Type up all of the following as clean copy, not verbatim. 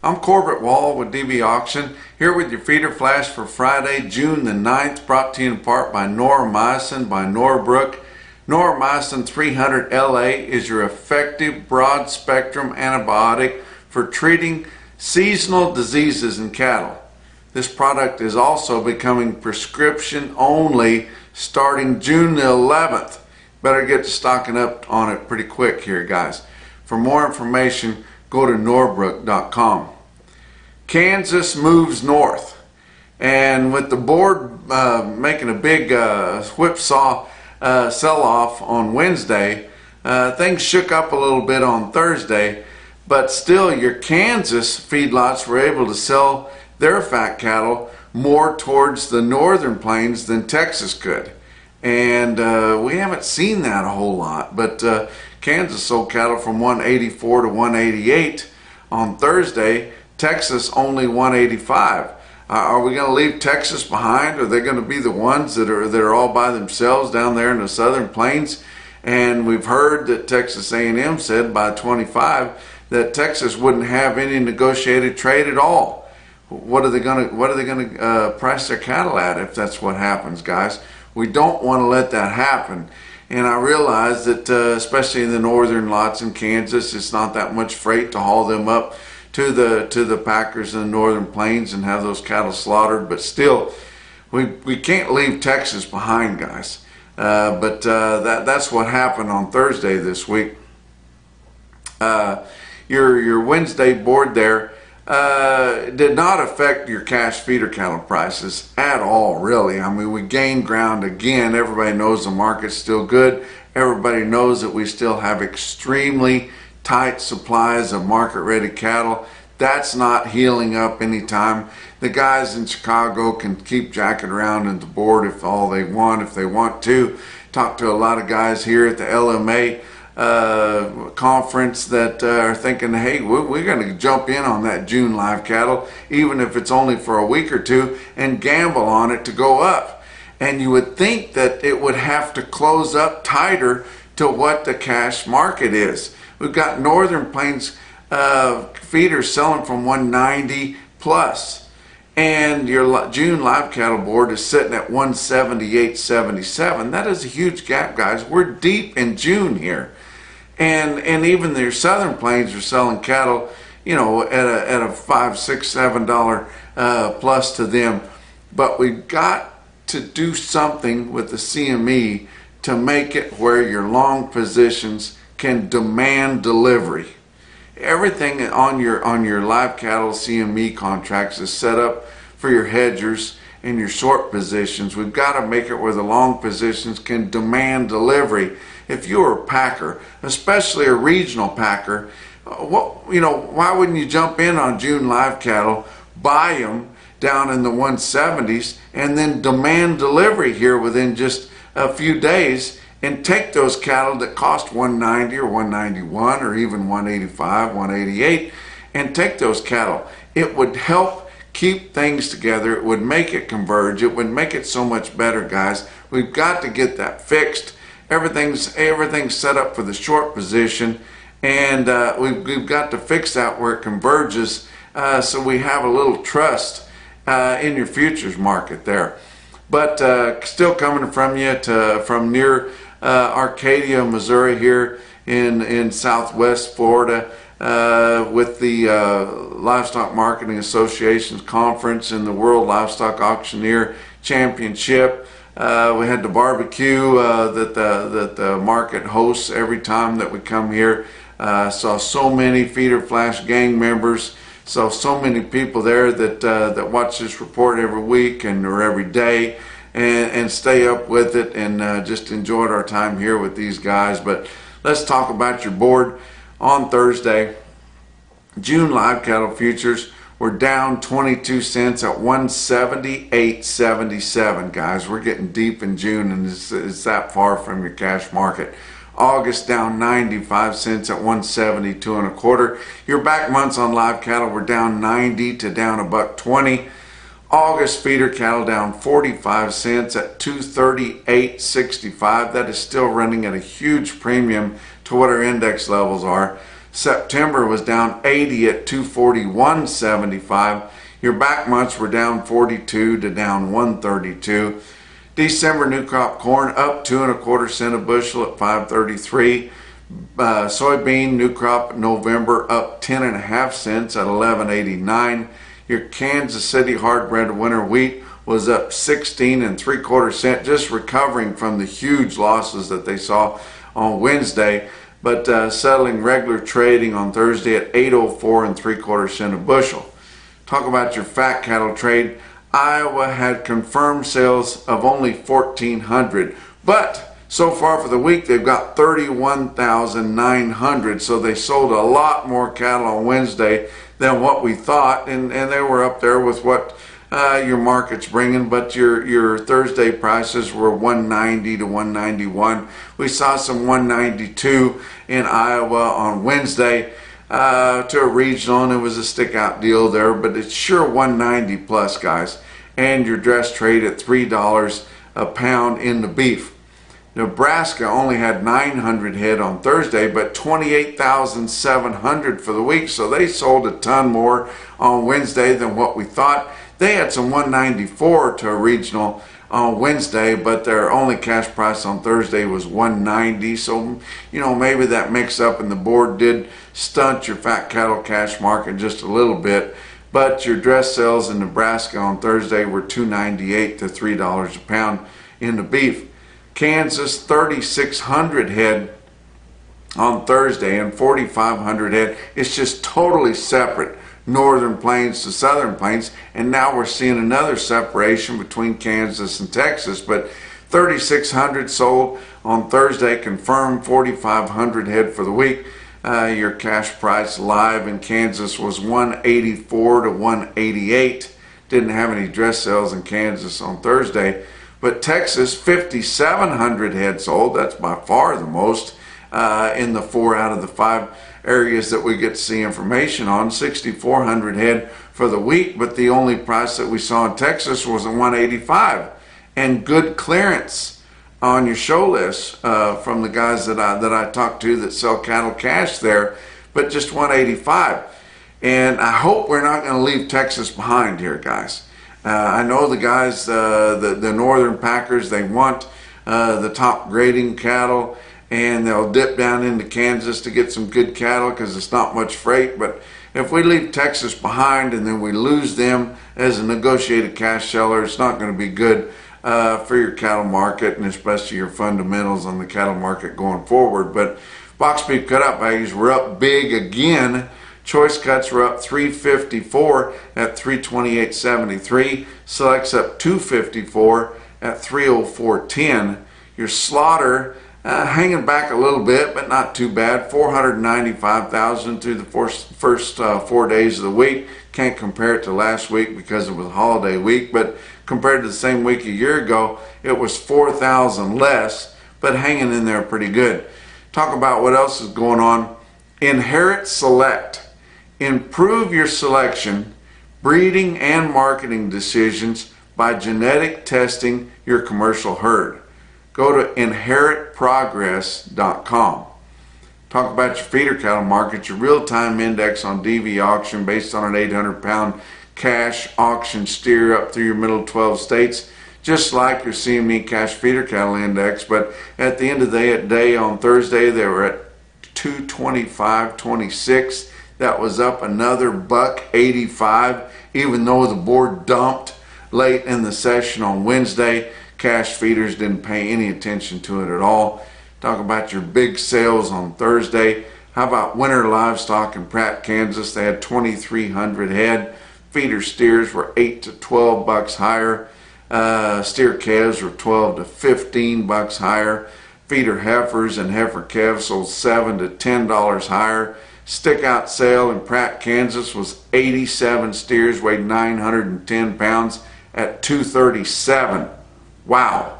I'm Corbett Wall with DB Auction, here with your feeder flash for Friday, June the 9th, brought to you in part by Noromycin by Norbrook. Noromycin 300 LA is your effective broad-spectrum antibiotic for treating seasonal diseases in cattle. This product is also becoming prescription only starting June the 11th. Better get to stocking up on it pretty quick here, guys. For more information, go to norbrook.com. Kansas moves north, and with the board making a big whipsaw sell-off on Wednesday, things shook up a little bit on Thursday, but still your Kansas feedlots were able to sell their fat cattle more towards the northern plains than Texas could. And we haven't seen that a whole lot, but Kansas sold cattle from 184 to 188 on Thursday. Texas only 185. Are we going to leave Texas behind? Are they going to be the ones that are all by themselves down there in the southern plains? And we've heard that Texas A&M said by 25 that Texas wouldn't have any negotiated trade at all. What are they going to price their cattle at if that's what happens, guys? We don't want to let that happen. And I realize that especially in the northern lots in Kansas, it's not that much freight to haul them up to the packers in the northern plains and have those cattle slaughtered. But still, we can't leave Texas behind, guys. But that's what happened on Thursday this week. Your Wednesday board there did not affect your cash feeder cattle prices at all, really. I mean, we gained ground again. Everybody knows the market's still good. Everybody knows that we still have extremely tight supplies of market-ready cattle. That's not healing up anytime. The guys in Chicago can keep jacking around in the board if all they want, if they want to. Talk to a lot of guys here at the LMA conference that are thinking, hey, we're going to jump in on that June live cattle, even if it's only for a week or two, and gamble on it to go up. And you would think that it would have to close up tighter to what the cash market is. We've got northern plains feeders selling from 190 plus, and your June live cattle board is sitting at 178.77. That is a huge gap, guys. We're deep in June here. And even their southern plains are selling cattle, you know, at a $5, $6, $7 plus to them. But we've got to do something with the CME to make it where your long positions can demand delivery. Everything on your live cattle CME contracts is set up for your hedgers and your short positions. We've got to make it where the long positions can demand delivery. If you're a packer, especially a regional packer, why wouldn't you jump in on June live cattle, buy them down in the 170s, and then demand delivery here within just a few days, and take those cattle that cost 190 or 191 or even 185, 188, and take those cattle. It would help keep things together. It would make it converge. It would make it so much better, guys. We've got to get that fixed. Everything's set up for the short position, and we've got to fix that where it converges, so we have a little trust in your futures market there. But still coming from you from near Arcadia, Missouri, here in Southwest Florida, with the Livestock Marketing Association's conference and the World Livestock Auctioneer Championship. We had the barbecue that the market hosts every time that we come here. Saw so many Feeder Flash gang members. Saw so many people there that watch this report every week or every day and stay up with it, and just enjoyed our time here with these guys. But let's talk about your board on Thursday. June live cattle futures were down 22 cents at 178.77, guys. We're getting deep in June, and it's that far from your cash market. August down 95 cents at 172 and a quarter. Your back months on live cattle were down 90 to down $1.20. August feeder cattle down 45 cents at 238.65. That is still running at a huge premium to what our index levels are. September was down 80 at 241.75. Your back months were down 42 to down 132. December new crop corn up 2.25 cents a bushel at 5.33. Soybean new crop November up 10.5 cents at 11.89. Your Kansas City hard red winter wheat was up 16.75 cents, just recovering from the huge losses that they saw on Wednesday, but settling regular trading on Thursday at 8.04 cents a bushel. Talk about your fat cattle trade. Iowa had confirmed sales of only 1,400, but so far for the week they've got 31,900, so they sold a lot more cattle on Wednesday than what we thought, and they were up there with what your market's bringing, but your Thursday prices were 190 to 191. We saw some 192 in Iowa on Wednesday to a regional, and it was a stick out deal there, but it's sure 190 plus, guys. And your dress trade at $3 a pound in the beef. Nebraska only had 900 head on Thursday, but 28,700 for the week, so they sold a ton more on Wednesday than what we thought. They had some 194 to a regional on Wednesday, but their only cash price on Thursday was 190. So, maybe that mix up in the board did stunt your fat cattle cash market just a little bit. But your dress sales in Nebraska on Thursday were $2.98 to $3 a pound in the beef. Kansas 3,600 head on Thursday and 4,500 head. It's just totally separate. Northern Plains to Southern Plains, and now we're seeing another separation between Kansas and Texas, but 3,600 sold on Thursday, confirmed 4,500 head for the week. Your cash price live in Kansas was 184 to 188. Didn't have any dress sales in Kansas on Thursday, but Texas 5,700 head sold. That's by far the most in the 4 out of the 5 areas that we get to see information on. 6,400 head for the week, but the only price that we saw in Texas was a 185, and good clearance on your show list from the guys that I talked to that sell cattle cash there, but just 185. And I hope we're not going to leave Texas behind here, guys. I know the guys, the northern packers, they want the top grading cattle, and they'll dip down into Kansas to get some good cattle because it's not much freight. But if we leave Texas behind and then we lose them as a negotiated cash seller, it's not going to be good for your cattle market, and especially your fundamentals on the cattle market going forward. But box beef cutout values were up big again. Choice cuts were up 354 at 328.73. Selects up 254 at 304.10. Your slaughter hanging back a little bit, but not too bad. 495,000 through the first 4 days of the week. Can't compare it to last week because it was a holiday week, but compared to the same week a year ago, it was 4,000 less, but hanging in there pretty good. Talk about what else is going on. Inherit Select. Improve your selection, breeding, and marketing decisions by genetic testing your commercial herd. Go to inheritprogress.com. Talk about your feeder cattle market, your real-time index on DV auction based on an 800-pound cash auction steer up through your middle 12 states, just like your CME cash feeder cattle index. But at the end of the day on Thursday, they were at 225.26. That was up another $1.85, even though the board dumped late in the session on Wednesday. Cash feeders didn't pay any attention to it at all. Talk about your big sales on Thursday. How about winter livestock in Pratt, Kansas? They had 2,300 head. Feeder steers were 8 to 12 bucks higher. Steer calves were 12 to 15 bucks higher. Feeder heifers and heifer calves sold $7 to $10 higher. Stick out sale in Pratt, Kansas was 87 steers, weighed 910 pounds at $237. Wow.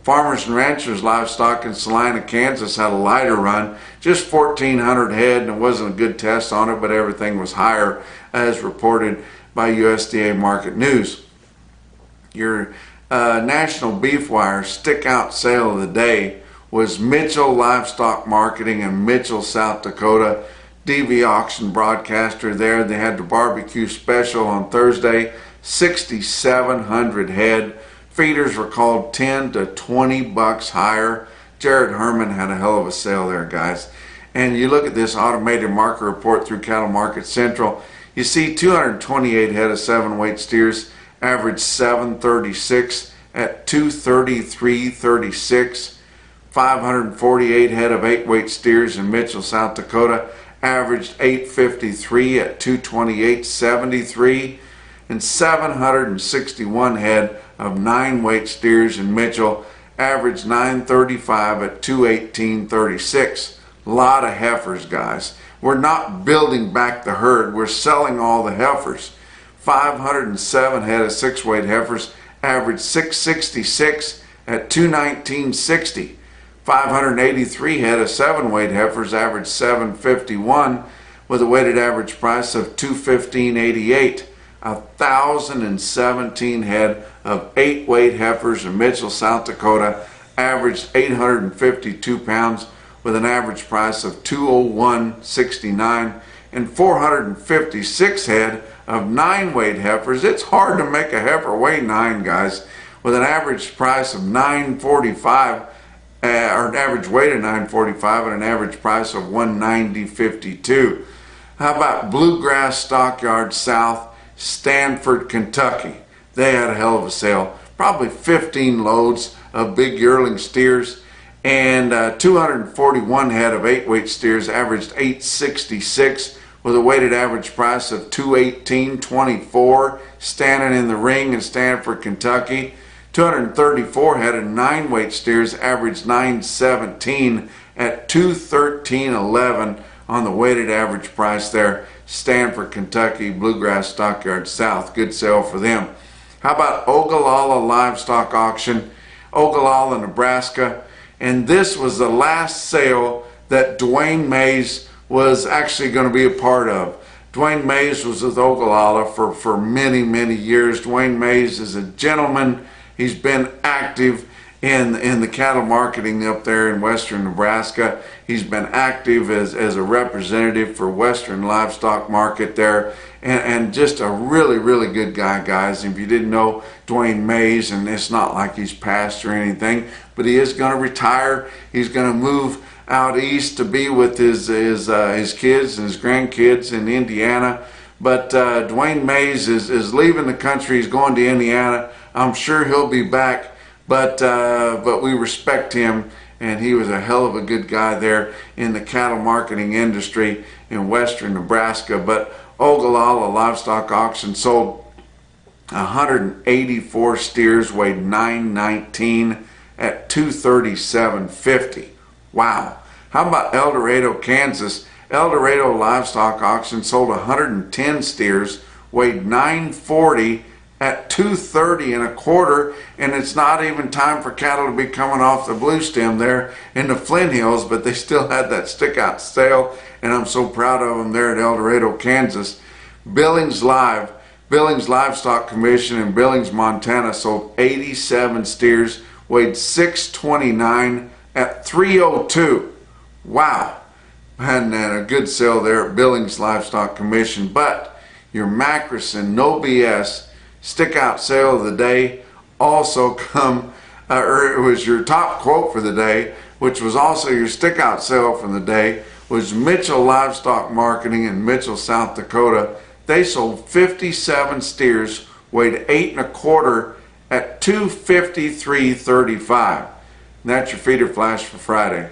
Farmers and Ranchers livestock in Salina, Kansas had a lighter run, just 1,400 head, and it wasn't a good test on it, but everything was higher as reported by USDA Market News. Your National Beef Wire stick out sale of the day was Mitchell Livestock Marketing in Mitchell, South Dakota. DV auction broadcaster there. They had the barbecue special on Thursday, 6,700 head. Feeders were called 10 to 20 bucks higher. Jared Herman had a hell of a sale there, guys. And you look at this automated market report through Cattle Market Central, you see 228 head of 7-weight steers average 736 at 233.36. 548 head of 8-weight steers in Mitchell, South Dakota averaged 853 at 228.73. And 761 head of 9-weight steers in Mitchell averaged 935 at 218.36. A lot of heifers, guys. We're not building back the herd. We're selling all the heifers. 507 head of 6-weight heifers averaged 666 at 219.60. 583 head of 7-weight heifers averaged 751 with a weighted average price of 215.88. 1,017 head of 8-weight heifers in Mitchell, South Dakota averaged 852 pounds with an average price of 201.69. And 456 head of 9-weight heifers. It's hard to make a heifer weigh 9, guys, with an average price of 945, or an average weight of 945 and an average price of 190.52. How about Bluegrass Stockyard South, Stanford, Kentucky? They had a hell of a sale. Probably 15 loads of big yearling steers, and 241 head of 8-weight steers averaged 866 with a weighted average price of 218.24, standing in the ring in Stanford, Kentucky. 234 head of 9-weight steers averaged 917 at 213.11 on the weighted average price there. Stanford, Kentucky, Bluegrass Stockyard South. Good sale for them. How about Ogallala Livestock Auction, Ogallala, Nebraska? And this was the last sale that Dwayne Mays was actually going to be a part of. Dwayne Mays was with Ogallala for many, many years. Dwayne Mays is a gentleman. He's been active in the cattle marketing up there in western Nebraska. He's been active as a representative for Western Livestock Market there, and just a really, really good guy, guys. If you didn't know Dwayne Mays, and it's not like he's passed or anything, but he is going to retire. He's going to move out east to be with his kids and his grandkids in Indiana. But Dwayne Mays is leaving the country. He's going to Indiana. I'm sure he'll be back, but we respect him, and he was a hell of a good guy there in the cattle marketing industry in western Nebraska. But Ogallala Livestock Auction sold 184 steers, weighed 919 at 237.50. Wow. How about El Dorado, Kansas? El Dorado Livestock Auction sold 110 steers, weighed 940 at 230.25, and it's not even time for cattle to be coming off the blue stem there in the Flint Hills, but they still had that stick out sale, and I'm so proud of them there at El Dorado, Kansas. Billings Livestock Commission in Billings, Montana sold 87 steers, weighed 629 at 302. Wow. And a good sale there at Billings Livestock Commission. But your Macrison No BS stick out sale of the day also come, or it was your top quote for the day, which was also your stick out sale from the day, was Mitchell Livestock Marketing in Mitchell, South Dakota. They sold 57 steers, weighed 8.25 at 253.35. And that's your feeder flash for Friday.